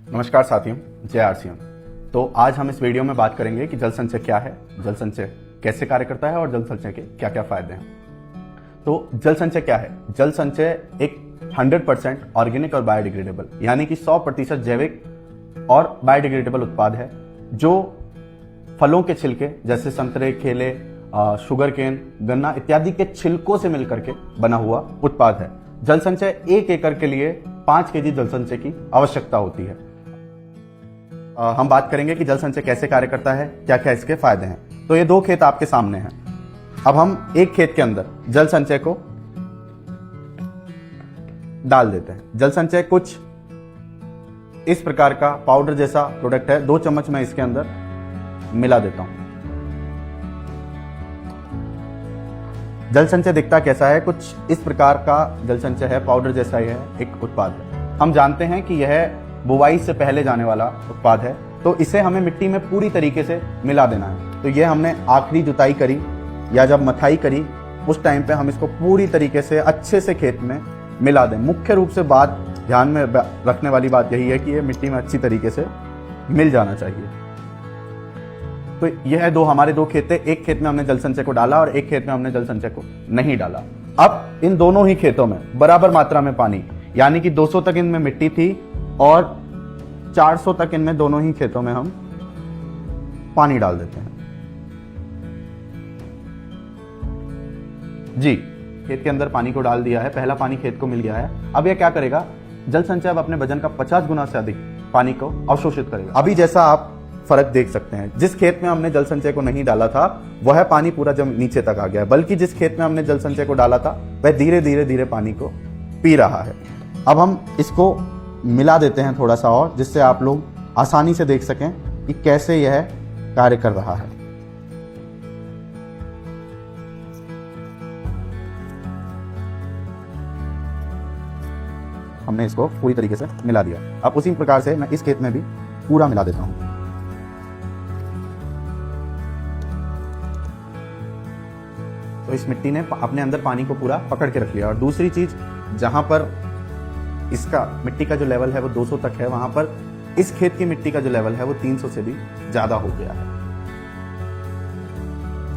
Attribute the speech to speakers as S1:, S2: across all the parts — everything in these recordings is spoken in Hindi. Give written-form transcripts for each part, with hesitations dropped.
S1: नमस्कार साथियों, जय आरसीएम। तो आज हम इस वीडियो में बात करेंगे कि जल संचय क्या है, जल संचय कैसे कार्य करता है और जल संचय के क्या क्या फायदे हैं। तो जल संचय क्या है? जल संचय एक 100% ऑर्गेनिक और बायोडिग्रेडेबल यानी कि 100% जैविक और बायोडिग्रेडेबल उत्पाद है जो फलों के छिलके जैसे संतरे, केले, शुगर केन, गन्ना इत्यादि के छिलकों से मिलकर के बना हुआ उत्पाद है। जल संचय 1 एकड़ के लिए 5 केजी जल संचय की आवश्यकता होती है। हम बात करेंगे कि जल संचय कैसे कार्य करता है, क्या क्या इसके फायदे हैं। तो ये 2 खेत आपके सामने हैं। अब हम एक खेत के अंदर जल संचय को डाल देते हैं। जल संचय कुछ इस प्रकार का पाउडर जैसा प्रोडक्ट है। 2 चम्मच मैं इसके अंदर मिला देता हूं। जल संचय दिखता कैसा है? कुछ इस प्रकार का जल संचय है, पाउडर जैसा यह एक उत्पाद है। हम जानते हैं कि यह बुवाई से पहले जाने वाला उत्पाद है, तो इसे हमें मिट्टी में पूरी तरीके से मिला देना है। तो यह हमने आखिरी जुताई करी या जब मथाई करी उस टाइम पे हम इसको पूरी तरीके से अच्छे से खेत में मिला दें। मुख्य रूप से बात ध्यान में रखने वाली बात यही है कि यह मिट्टी में अच्छी तरीके से मिल जाना चाहिए। तो यह हमारे 2 खेत थे। एक खेत में हमने जल संचय को डाला और एक खेत में हमने जल संचय को नहीं डाला। अब इन दोनों ही खेतों में बराबर मात्रा में पानी, यानी कि 200 तक इनमें मिट्टी थी और 400 तक इनमें दोनों ही खेतों में हम पानी डाल देते हैं। जी, खेत के अंदर पानी को डाल दिया है। पहला पानी खेत को मिल गया है। अब यह क्या करेगा? जल संचय अब अपने वजन का 50 गुना से अधिक पानी को अवशोषित करेगा। अभी जैसा आप फर्क देख सकते हैं, जिस खेत में हमने जल संचय को नहीं डाला था वह पानी पूरा जब नीचे तक आ गया है, बल्कि जिस खेत में हमने जल संचय को डाला था वह धीरे धीरे पानी को पी रहा है। अब हम इसको मिला देते हैं थोड़ा सा और, जिससे आप लोग आसानी से देख सकें कि कैसे यह कार्य कर रहा है। हमने इसको पूरी तरीके से मिला दिया। अब उसी प्रकार से मैं इस खेत में भी पूरा मिला देता हूं। तो इस मिट्टी ने अपने अंदर पानी को पूरा पकड़ के रख लिया। और दूसरी चीज, जहां पर इसका मिट्टी का जो लेवल है वो 200 तक है, वहां पर इस खेत की मिट्टी का जो लेवल है वो 300 से भी ज्यादा हो गया है।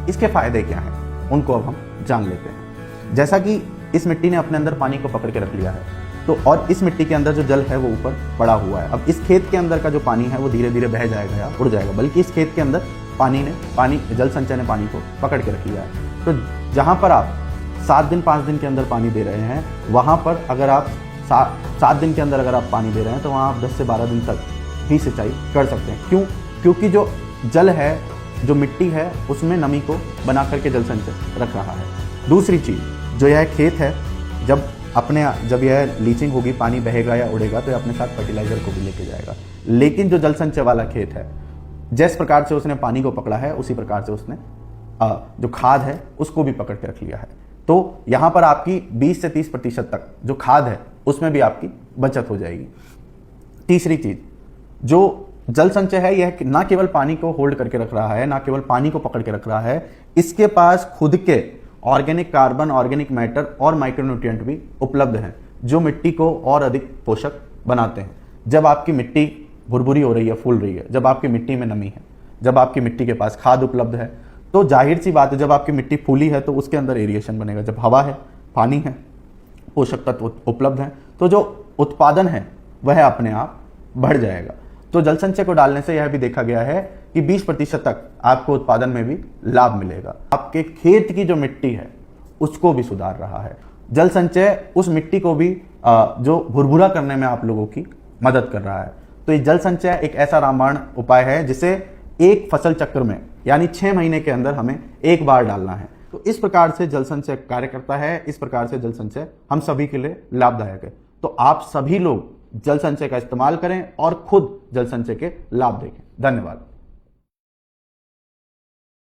S1: इसके फायदे क्या हैं उनको अब हम जान लेते हैं। जैसा कि इस मिट्टी ने अपने अंदर पानी को पकड़ के रख लिया है, तो और इस मिट्टी के अंदर जो जल है वो ऊपर पड़ा हुआ है। अब इस खेत के अंदर का जो पानी है वो धीरे धीरे बह जाएगा या उड़ जाएगा, बल्कि इस खेत के अंदर जल संचय ने पानी को पकड़ के रख लिया है। तो जहां पर आप 7 दिन 5 दिन के अंदर पानी दे रहे हैं, वहां पर अगर आप 7 दिन के अंदर अगर आप पानी दे रहे हैं तो वहां आप 10 से 12 दिन तक ही सिंचाई कर सकते हैं। क्यों? क्योंकि जो जल है, जो मिट्टी है, उसमें नमी को बना करके जल संचय रख रहा है। दूसरी चीज, जो यह खेत है, जब यह लीचिंग होगी, पानी बहेगा या उड़ेगा तो यह अपने साथ फर्टिलाइजर को भी लेके जाएगा। लेकिन जो जल संचय वाला खेत है, जिस प्रकार से उसने पानी को पकड़ा है उसी प्रकार से उसने जो खाद है उसको भी पकड़ के रख लिया है। तो यहां पर आपकी 20 से 30% तक जो खाद है उसमें भी आपकी बचत हो जाएगी। तीसरी चीज, जो जल संचय है, यह ना केवल पानी को होल्ड करके रख रहा है, ना केवल पानी को पकड़ के रख रहा है, इसके पास खुद के ऑर्गेनिक कार्बन, ऑर्गेनिक मैटर और माइक्रोन्यूट्रिएंट भी उपलब्ध हैं जो मिट्टी को और अधिक पोषक बनाते हैं। जब आपकी मिट्टी भुरभुरी हो रही है, फूल रही है, जब आपकी मिट्टी में नमी है, जब आपकी मिट्टी के पास खाद उपलब्ध है, तो जाहिर सी बात है जब आपकी मिट्टी फूली है तो उसके अंदर एरिएशन बनेगा। जब हवा है, पानी है, पोषक तत्व उपलब्ध है, तो जो उत्पादन है वह अपने आप बढ़ जाएगा। तो जल संचय को डालने से यह भी देखा गया है कि 20% तक आपको उत्पादन में भी लाभ मिलेगा। आपके खेत की जो मिट्टी है उसको भी सुधार रहा है। जल संचय उस मिट्टी को भी जो भुरभुरा करने में आप लोगों की मदद कर रहा है। तो ये जल संचय एक ऐसा रामबाण उपाय है जिसे एक फसल चक्र में यानी 6 महीने के अंदर हमें एक बार डालना है। तो इस प्रकार से जल संचय कार्य करता है। इस प्रकार से जल संचय हम सभी के लिए लाभदायक है। तो आप सभी लोग जल संचय का इस्तेमाल करें और खुद जल संचय के लाभ देखें। धन्यवाद।